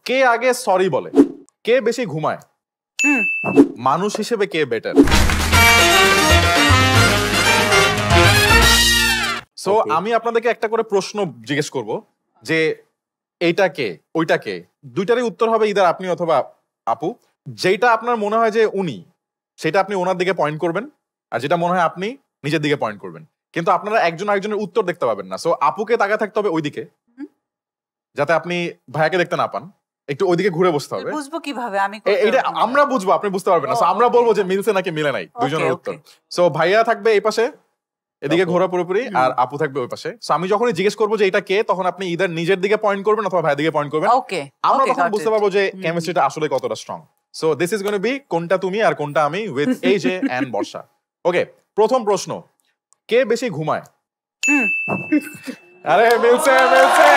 কে আগে সরি বলে, কে বেশি ঘুমায়, মানুষ হিসেবে কে বেটার? সো আমি আপনাদেরকে একটা করে প্রশ্ন জিজ্ঞেস করব যে এইটা কে ওইটা কে, দুইটারই উত্তর হবে ইদার আপনি অথবা আপু। যেটা আপনার মনে হয় যে উনি, সেটা আপনি ওনার দিকে পয়েন্ট করবেন, আর যেটা মনে হয় আপনি নিজের দিকে পয়েন্ট করবেন। কিন্তু আপনারা একজন আরেকজনের উত্তর দেখতে পাবেন না। সো আপুকে তাকায় থাকতে হবে ওইদিকে, যাতে আপনি ভাইয়াকে দেখতে না পান। একটু ওইদিকে ঘুরে বসতে হবে। বুঝবো কিভাবে? এটা আমরা বুঝবো, আপনি বুঝতে পারবেন না। সো আমরা বলবো যে মিলছে নাকি মিলে নাই, দুইজনের উত্তর। সো ভাইয়া থাকবে এই পাশে, এদিকে ঘোরা পুরোপুরি, আর আপু থাকবে ওই পাশে। সো আমি যখনই জিজ্ঞেস করবো যে এটা কে, তখন আপনি ইদার নিজের দিকে পয়েন্ট করবেন অথবা ভাইয়ের দিকে পয়েন্ট করবেন। আমরা তখন বুঝতে পারবো যে কেমিস্ট্রিটা আসলে কতটা strong. So this is gonna be কোনটা তুমি আর কোনটা আমি উইথ এজে এন্ড বর্ষা। ওকে, প্রথম প্রশ্ন, কে বেশি ঘুমায়? আরে মিলছে মিলছে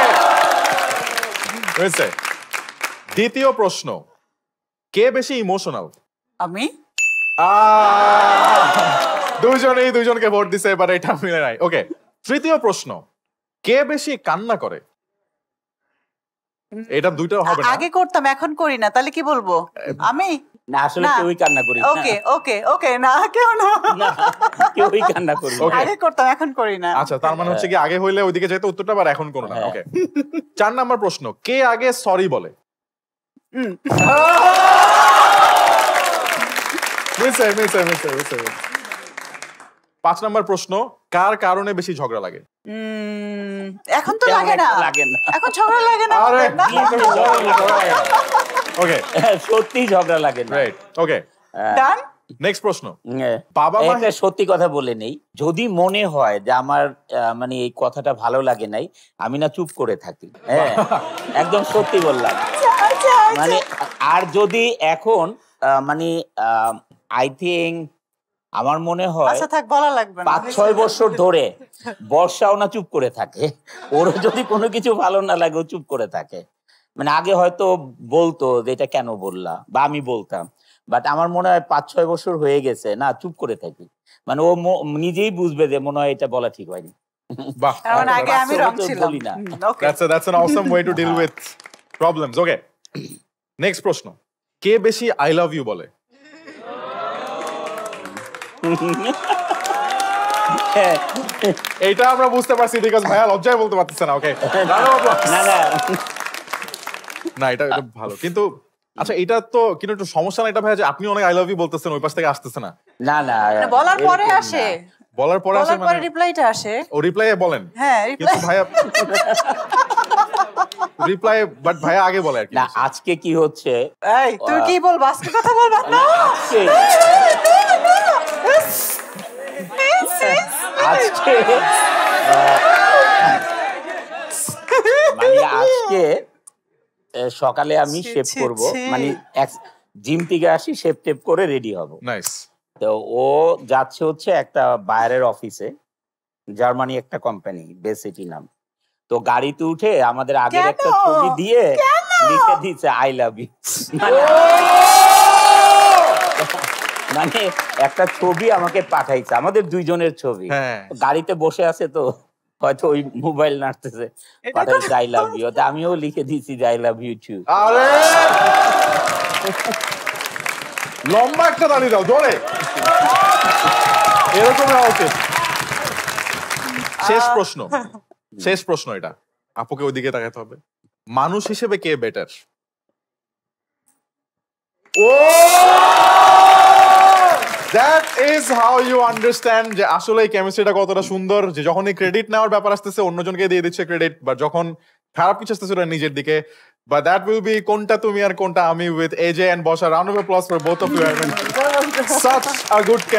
মিলছে। দ্বিতীয় প্রশ্ন, কে বেশি ইমোশনাল? আমি। দুইজনেই দুইজনকে ভোট দিছে, এবার এটা মিলে নাই। ওকে, তৃতীয় প্রশ্ন, কে বেশি কান্না করে? এটা দুইটা হবে না। আগে করতাম, এখন করি না, তাহলে কি বলবো? আমি না, আসলে কেউই কান্না করি না। ওকে ওকে ওকে, না কেউ না, কেউই কান্না করি না। আগে করতাম, এখন করি না। আচ্ছা, তার মানে হচ্ছে কি আগে হইলে ওইদিকে যেতে উত্তরটা, আর এখন করো না। ওকে, 4 নাম্বার প্রশ্ন, কে আগে সরি বলে? মিলছে মিলছে মিলছে মিলছে। 5 নাম্বার প্রশ্ন, কার কারণে বেশি ঝগড়া লাগে? এখন তো লাগে না, এখন ঝগড়া লাগে না। আরে ওকে, সত্যি ঝগড়া লাগে না। রাইট, ওকে ডান। নেক্সট প্রশ্ন, বাবা মা একটা সত্যি কথা বলে নেই, যদি মনে হয় যে আমার মানে এই কথাটা ভালো লাগে নাই, আমি না চুপ করে থাকি। হ্যাঁ, একদম সত্যি বললাম। মানে আর যদি এখন মানে আই থিঙ্ক আমার মনে হয় 5-6 বছর ধরে বর্ষাও না চুপ করে থাকে। ওর যদি কোনো কিছু ভালো না লাগে ও চুপ করে থাকে। মানে আগে হয়তো বলতো যে এটা কেন বললা, বা আমি বলতাম, বাট আমার মনে হয় 5-6 বছর হয়ে গেছে না চুপ করে থাকি। মানে ও নিজেই বুঝবে যে মনে হয় এটা বলা ঠিক হয়নি। বাহ, কারণ আগে আমি রং ছিলাম। বলি না। That's an awesome way to deal with problems. Okay, next প্রশ্ন, কে বেশি আই লাভ ইউ বলে? এইটা আমরা বুঝতে পারছি বিকজ ভাইয়া লজ্জায় বলতে পারতেছে না। ওকে, না না না, এটা ভালো। কিন্তু আচ্ছা, এটা তো কিন্তু একটু সমস্যা না এটা ভাইয়া, যে আপনি অনেক আই লাভ ইউ বলতেছেন, ওই পাশ থেকে আসতেছে না। না না, বলার পরে আসে, বলার পরে আসে, মানে রিপ্লাইটা আসে। ও রিপ্লাই বলেন? হ্যাঁ, কিন্তু ভাইয়া রিপ্লাই, বাট ভাইয়া আগে বলে আর কি। না, আজকে কি হচ্ছে? এই তুই কি বলবো? আজকে কথা বলবা না? আজকে মানে আজকে সকালে আমি শেভ করব, মানে জিম থেকে আসি, শেভ টেপ করে রেডি হব। নাইস। তো ও যাচ্ছে হচ্ছে একটা বাইরের অফিসে, জার্মানি একটা কোম্পানি, বেসিটি নাম। তো গাড়িতে উঠে আমাদের আগের একটা ছবি দিয়ে লিখে দিচ্ছে আই লাভ ইউ। মানে একটা ছবি আমাকে পাঠাইছে, আমাদের দুইজনের ছবি। গাড়িতে বসে আছে তো হয়তো ওই মোবাইল নাড়তেছে, পাঠাইছে আই লাভ ইউ। আমিও লিখে দিয়েছি আই লাভ ইউ টু। আরে লম্বা একটা দাঁড়িয়ে দাও জোরে, এরকম হওয়া উচিত। শেষ প্রশ্ন, শেষ প্রশ্ন, এটা আপুকে ওইদিকে তাকাতে হবে। মানুষ হিসেবে কে better? Oh that is how you understand যে আসলে এই কেমিস্ট্রিটা কতটা সুন্দর, যে যখনই ক্রেডিট নেওয়ার ব্যাপার আসতেছে অন্যজনকে দিয়ে দিচ্ছে ক্রেডিট, বা যখন খারাপ কিছু আসতেছে ওরা নিজের দিকে। But that will be কোনটা তুমি আর কোনটা আমি with AJ and Bosha. Round of applause for both of you. Such a good chemistry.